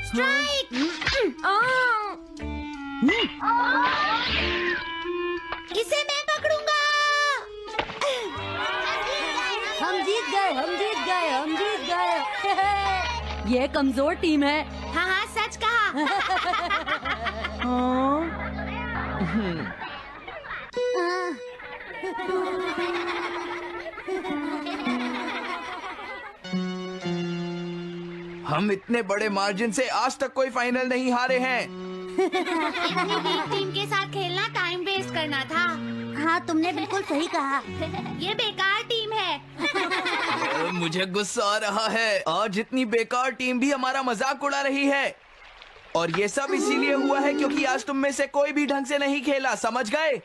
Strike. इसे मैं पकड़ूंगा। हम जीत गए, हम जीत गए, हम जीत गए। ये कमजोर टीम है। हाँ हाँ, सच कहा। हम इतने बड़े मार्जिन से आज तक कोई फाइनल नहीं हारे हैं। इतनी वीक टीम के साथ खेलना टाइम वेस्ट करना था। हाँ, तुमने बिल्कुल सही कहा। ये बेकार टीम है। मुझे गुस्सा आ रहा है। आज इतनी बेकार टीम भी हमारा मजाक उड़ा रही है। और ये सब इसीलिए हुआ है क्योंकि आज तुम में से कोई भी ढंग से नहीं खेला, समझ गए?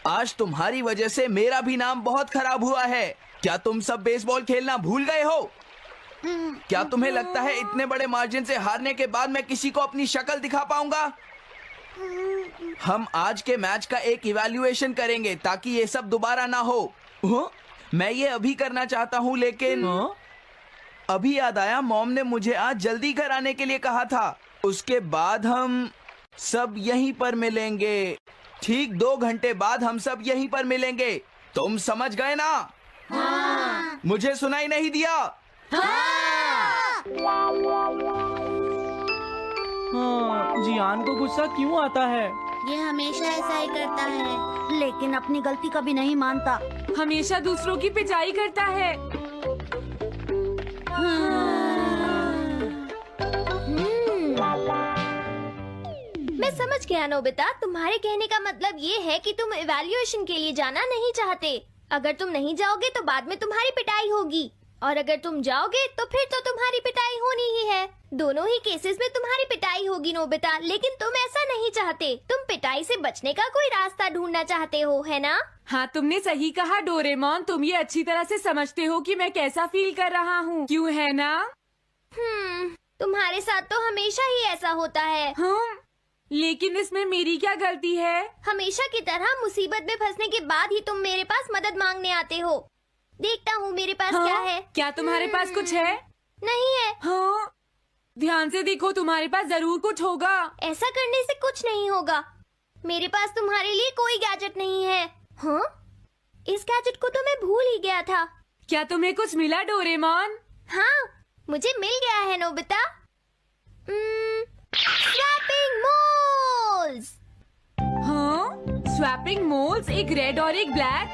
आज तुम्हारी वजह से मेरा भी नाम बहुत खराब हुआ है। क्या तुम सब बेसबॉल खेलना भूल गए हो? क्या तुम्हें लगता है इतने बड़े मार्जिन से हारने के बाद मैं किसी को अपनी शक्ल दिखा पाऊंगा? हम आज के मैच का एक इवैल्यूएशन करेंगे ताकि ये सब दोबारा ना हो। मैं ये अभी करना चाहता हूँ, लेकिन अभी याद आया मॉम ने मुझे आज जल्दी घर आने के लिए कहा था। उसके बाद हम सब यहीं पर मिलेंगे। ठीक 2 घंटे बाद हम सब यहीं पर मिलेंगे। तुम समझ गए ना? हाँ। मुझे सुनाई नहीं दिया? हाँ, जियान को गुस्सा क्यों आता है? ये हमेशा ऐसा ही करता है। लेकिन अपनी गलती कभी नहीं मानता। हमेशा दूसरों की पिटाई करता है। मैं समझ गया नोबिता, तुम्हारे कहने का मतलब ये है कि तुम इवैल्यूएशन के लिए जाना नहीं चाहते। अगर तुम नहीं जाओगे तो बाद में तुम्हारी पिटाई होगी, और अगर तुम जाओगे तो फिर तो तुम्हारी पिटाई होनी ही है। दोनों ही केसेस में तुम्हारी पिटाई होगी नोबिता, लेकिन तुम ऐसा नहीं चाहते। तुम पिटाई से बचने का कोई रास्ता ढूंढना चाहते हो, है ना? हाँ, तुमने सही कहा डोरेमोन। तुम ये अच्छी तरह से समझते हो कि मैं कैसा फील कर रहा हूँ, क्यों है ना? तुम्हारे साथ तो हमेशा ही ऐसा होता है। हाँ, लेकिन इसमें मेरी क्या गलती है? हमेशा की तरह मुसीबत में फंसने के बाद ही तुम मेरे पास मदद मांगने आते हो। देखता हूँ मेरे पास हाँ? क्या है। क्या तुम्हारे पास कुछ है? नहीं है। हाँ, ध्यान से देखो, तुम्हारे पास जरूर कुछ होगा। ऐसा करने से कुछ नहीं होगा। मेरे पास तुम्हारे लिए कोई गैजेट नहीं है। हाँ? इस गैजेट को तो मैं भूल ही गया था। क्या तुम्हें कुछ मिला डोरेमोन? हाँ, मुझे मिल गया है नोबिता। Swapping moles. हाँ, स्वैपिंग मोल्स, एक रेड और एक ब्लैक।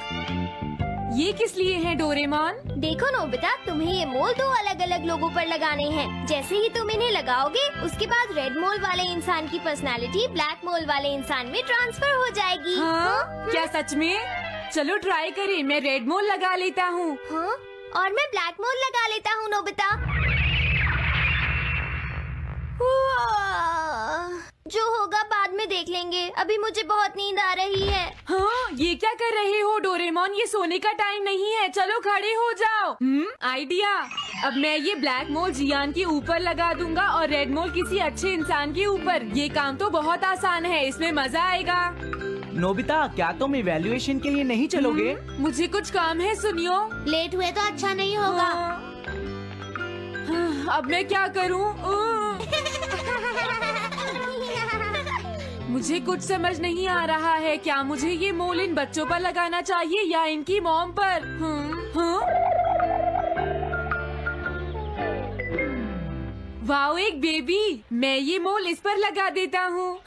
ये किस लिए हैं डोरेमोन? देखो नोबिता, तुम्हें ये मोल 2 अलग अलग लोगों पर लगाने हैं। जैसे ही तुम इन्हें लगाओगे, उसके बाद रेड मोल वाले इंसान की पर्सनालिटी ब्लैक मोल वाले इंसान में ट्रांसफर हो जाएगी। हाँ? क्या सच में? चलो ट्राई करें। मैं रेड मोल लगा लेता हूँ। हाँ? और मैं ब्लैक मोल लगा लेता हूँ नोबिता। जो होगा बाद में देख लेंगे। अभी मुझे बहुत नींद आ रही है। हाँ, ये क्या कर रहे हो डोरेमोन? ये सोने का टाइम नहीं है। चलो खड़े हो जाओ। आइडिया। अब मैं ये ब्लैक मोल जियान के ऊपर लगा दूंगा और रेड मोल किसी अच्छे इंसान के ऊपर। ये काम तो बहुत आसान है, इसमें मजा आएगा। नोबिता, क्या तुम इवैल्यूएशन के लिए नहीं चलोगे? मुझे कुछ काम है, सुनियो। लेट हुए तो अच्छा नहीं होगा। अब मैं क्या करूं? मुझे कुछ समझ नहीं आ रहा है। क्या मुझे ये मोल इन बच्चों पर लगाना चाहिए या इनकी मॉम पर? वाओ, एक बेबी। मैं ये मोल इस पर लगा देता हूँ।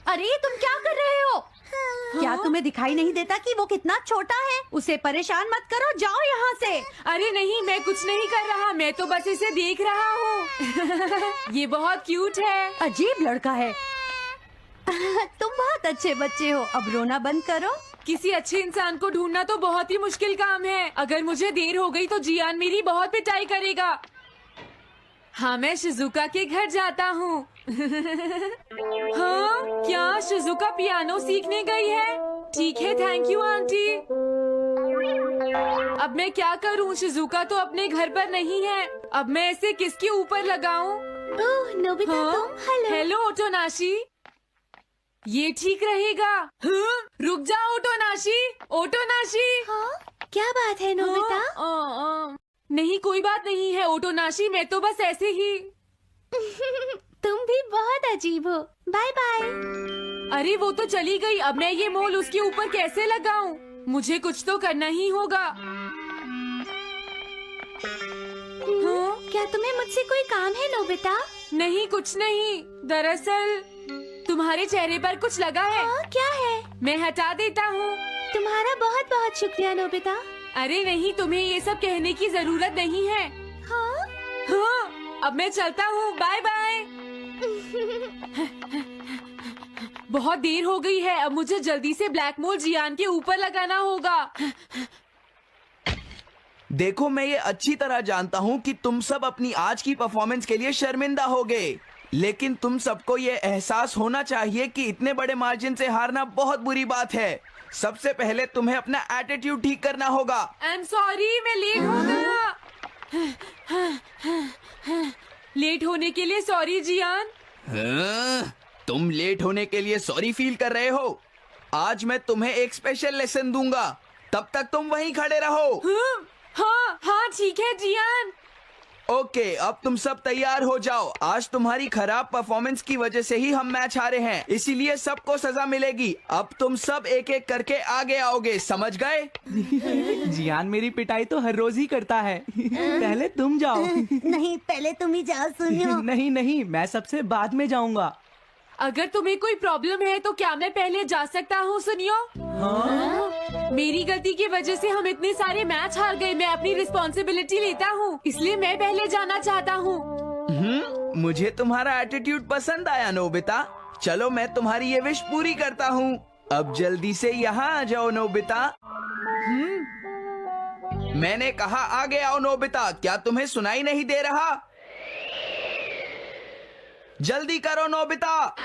अरे तुम क्या कर रहे हो? क्या तुम्हें दिखाई नहीं देता कि वो कितना छोटा है? उसे परेशान मत करो, जाओ यहाँ से। अरे नहीं, मैं कुछ नहीं कर रहा। मैं तो बस इसे देख रहा हूँ। ये बहुत क्यूट है। अजीब लड़का है। तुम बहुत अच्छे बच्चे हो। अब रोना बंद करो। किसी अच्छे इंसान को ढूंढना तो बहुत ही मुश्किल काम है। अगर मुझे देर हो गई तो जियान मेरी बहुत पिटाई करेगा। हाँ, मैं शिजुका के घर जाता हूँ। हाँ, क्या शिजुका पियानो सीखने गई है? ठीक है, थैंक यू आंटी। अब मैं क्या करूँ? शिजुका तो अपने घर पर नहीं है। अब मैं इसे किसके ऊपर लगाऊं? ओह नोबिता, तुम? हेलो ओटोनाशी। ये ठीक रहेगा। रुक जाओ ओटोनाशी। ओटोनाशी। हाँ? क्या बात है नोबिता? नहीं, कोई बात नहीं है ओटोनाशी। मैं तो बस ऐसे ही। तुम भी बहुत अजीब हो। Bye bye. अरे वो तो चली गई, अब मैं ये मोल उसके ऊपर कैसे लगाऊं? मुझे कुछ तो करना ही होगा। हाँ? क्या तुम्हें मुझसे कोई काम है नोबिता? नहीं, कुछ नहीं। दरअसल तुम्हारे चेहरे पर कुछ लगा है। क्या है? मैं हटा देता हूँ। तुम्हारा बहुत बहुत शुक्रिया नोबिता। अरे नहीं, तुम्हें ये सब कहने की जरूरत नहीं है। हाँ? हाँ, अब मैं चलता हूँ। Bye bye. बहुत देर हो गई है, अब मुझे जल्दी से ब्लैक मोल जियान के ऊपर लगाना होगा। देखो, मैं ये अच्छी तरह जानता हूँ कि तुम सब अपनी आज की परफॉर्मेंस के लिए शर्मिंदा होगे, लेकिन तुम सबको ये एहसास होना चाहिए कि इतने बड़े मार्जिन से हारना बहुत बुरी बात है। सबसे पहले तुम्हें अपना एटीट्यूड ठीक करना होगा। आई एम सॉरी, मैं लेट हो गया। लेट होने के लिए सॉरी जियान। हाँ, तुम लेट होने के लिए सॉरी फील कर रहे हो? आज मैं तुम्हें एक स्पेशल लेसन दूंगा, तब तक तुम वहीं खड़े रहो। हाँ हाँ ठीक है जियान। ओके, अब तुम सब तैयार हो जाओ। आज तुम्हारी खराब परफॉर्मेंस की वजह से ही हम मैच हारे हैं, इसीलिए सबको सजा मिलेगी। अब तुम सब एक एक करके आगे आओगे, समझ गए? जियान मेरी पिटाई तो हर रोज ही करता है। पहले तुम जाओ। नहीं, पहले तुम ही जाओ सुनियो। नहीं नहीं, मैं सबसे बाद में जाऊंगा। अगर तुम्हें कोई प्रॉब्लम है तो क्या मैं पहले जा सकता हूँ? सुनियो, मेरी गलती की वजह से हम इतने सारे मैच हार गए। मैं अपनी रिस्पॉन्सिबिलिटी लेता हूँ, इसलिए मैं पहले जाना चाहता हूँ। मुझे तुम्हारा एटीट्यूड पसंद आया नोबिता। चलो, मैं तुम्हारी ये विश पूरी करता हूँ। अब जल्दी से यहाँ आ जाओ नोबिता। मैंने कहा आगे आओ नोबिता, क्या तुम्हें सुनाई नहीं दे रहा? जल्दी करो नोबिता।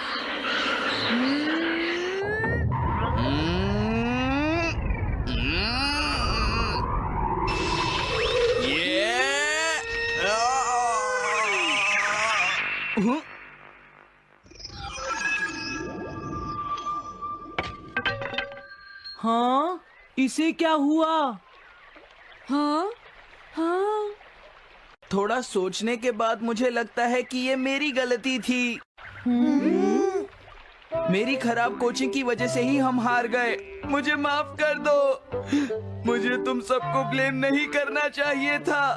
हाँ, इसे क्या हुआ? हाँ हाँ, थोड़ा सोचने के बाद मुझे लगता है कि ये मेरी गलती थी। मेरी खराब कोचिंग की वजह से ही हम हार गए। मुझे माफ कर दो। मुझे तुम सबको ब्लेम नहीं करना चाहिए था।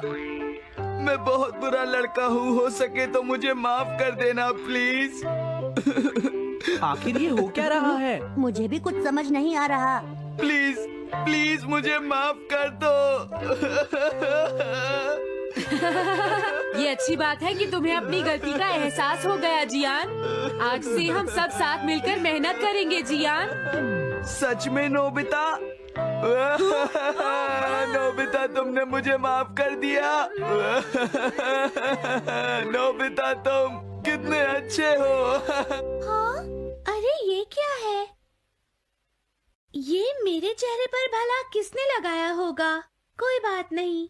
मैं बहुत बुरा लड़का हूँ, हो सके तो मुझे माफ कर देना प्लीज। आखिर ये हो क्या रहा है? मुझे भी कुछ समझ नहीं आ रहा। प्लीज प्लीज मुझे माफ कर दो। ये अच्छी बात है कि तुम्हें अपनी गलती का एहसास हो गया जियान। आज से हम सब साथ मिलकर मेहनत करेंगे जियान। सच में नोबिता? नोबिता, तुमने मुझे माफ कर दिया। नोबिता, तुम कितने अच्छे हो। हाँ? अरे ये क्या है? ये मेरे चेहरे पर भला किसने लगाया होगा? कोई बात नहीं।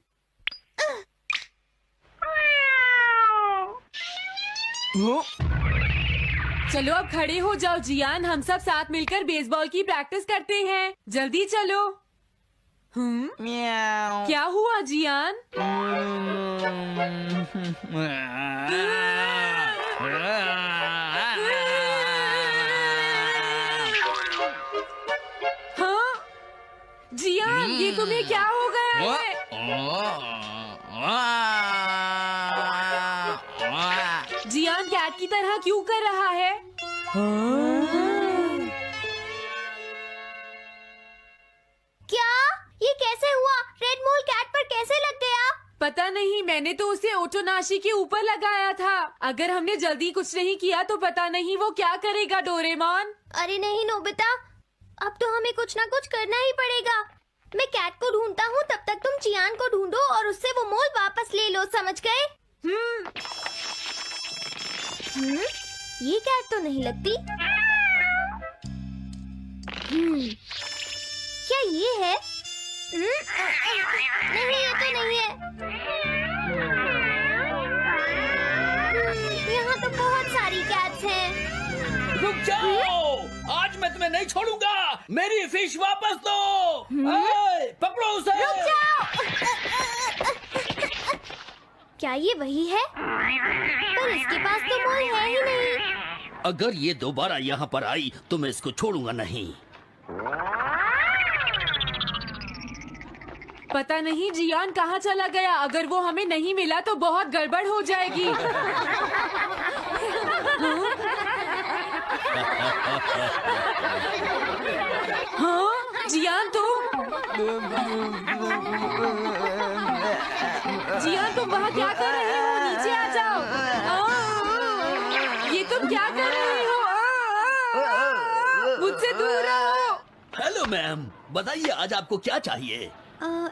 चलो अब खड़े हो जाओ जियान, हम सब साथ मिलकर बेसबॉल की प्रैक्टिस करते हैं। जल्दी चलो। क्या हुआ जियान? हाँ जियान, ये तुम्हें क्या हो गया है? जियान कैट की तरह क्यों कर रहा है? क्या? ये कैसे हुआ? रेड मोल कैट पर कैसे लग गया? पता नहीं, मैंने तो उसे ओटोनाशी के ऊपर लगाया था। अगर हमने जल्दी कुछ नहीं किया तो पता नहीं वो क्या करेगा डोरेमोन। अरे नहीं नोबिता, अब तो हमें कुछ ना कुछ करना ही पड़ेगा। मैं कैट को ढूंढता हूँ, तब तक तुम चियान को ढूंढो और उससे वो मोल वापस ले लो, समझ गए? ये कैट तो नहीं लगती। क्या ये है? नहीं, ये तो नहीं है। यहाँ तो बहुत सारी कैट्स हैं। रुक जाओ, आज मैं तुम्हें नहीं छोड़ूंगा। मेरी फिश वापस दो। पकड़ो उसे। रुक जाओ। क्या ये वही है? पर इसके पास तो मोल है ही नहीं। अगर ये दोबारा यहाँ पर आई तो मैं इसको छोड़ूंगा नहीं। पता नहीं जियान कहाँ चला गया। अगर वो हमें नहीं मिला तो बहुत गड़बड़ हो जाएगी। हाँ जियान तुम वहाँ क्या कर रहे हो? नीचे आ जाओ। ये तुम क्या कर रहे हो? मुझसे दूर रहो। हेलो मैम, बताइए आज आपको क्या चाहिए?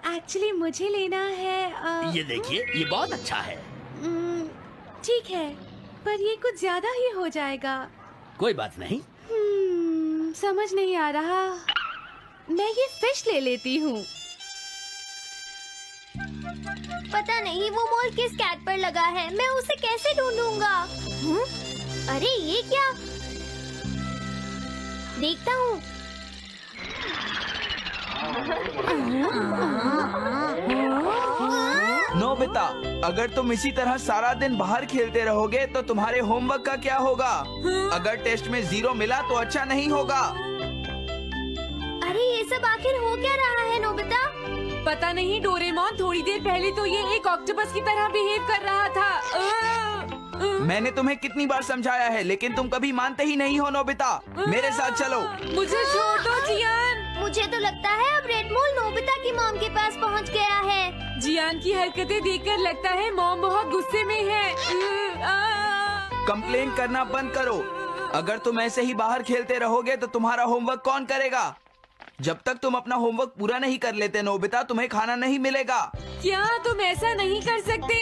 एक्चुअली मुझे लेना है ये देखिए, ये बहुत अच्छा है। ठीक है, पर ये कुछ ज्यादा ही हो जाएगा। कोई बात नहीं। समझ नहीं आ रहा। मैं ये फिश ले लेती हूँ। पता नहीं वो मोल किस कैट पर लगा है। मैं उसे कैसे ढूंढूंगा? अरे ये क्या? देखता हूँ। नोबिता, अगर तुम इसी तरह सारा दिन बाहर खेलते रहोगे तो तुम्हारे होमवर्क का क्या होगा? अगर टेस्ट में 0 मिला तो अच्छा नहीं होगा। अरे ये सब आखिर हो क्या रहा है नोबिता? पता नहीं डोरेमोन, थोड़ी देर पहले तो ये एक ऑक्टोपस की तरह बिहेव कर रहा था। मैंने तुम्हें कितनी बार समझाया है, लेकिन तुम कभी मानते ही नहीं हो। नोबिता, मेरे साथ चलो। मुझे छोड़ दो जियान। मुझे तो लगता है अब रेड मोल नोबिता की मॉम के पास पहुंच गया है। जियान की हरकतें देखकर लगता है मॉम बहुत गुस्से में है। कंप्लेन करना बंद करो। अगर तुम ऐसे ही बाहर खेलते रहोगे तो तुम्हारा होमवर्क कौन करेगा? जब तक तुम अपना होमवर्क पूरा नहीं कर लेते नोबिता, तुम्हें खाना नहीं मिलेगा। क्या तुम ऐसा नहीं कर सकते?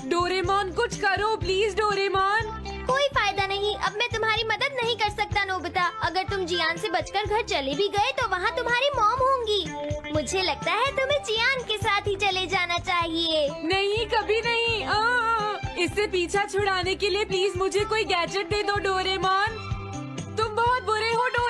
डोरेमोन कुछ करो प्लीज डोरेमोन। कोई फायदा नहीं, अब मैं तुम्हारी मदद नहीं कर सकता नोबिता। अगर तुम जियान से बचकर घर चले भी गए तो वहाँ तुम्हारी मॉम होंगी। मुझे लगता है तुम्हें जियान के साथ ही चले जाना चाहिए। नहीं, कभी नहीं। इससे पीछा छुड़ाने के लिए प्लीज मुझे कोई गैजेट दे दो डोरेमोन। तुम बहुत बुरे हो डोरेमोन।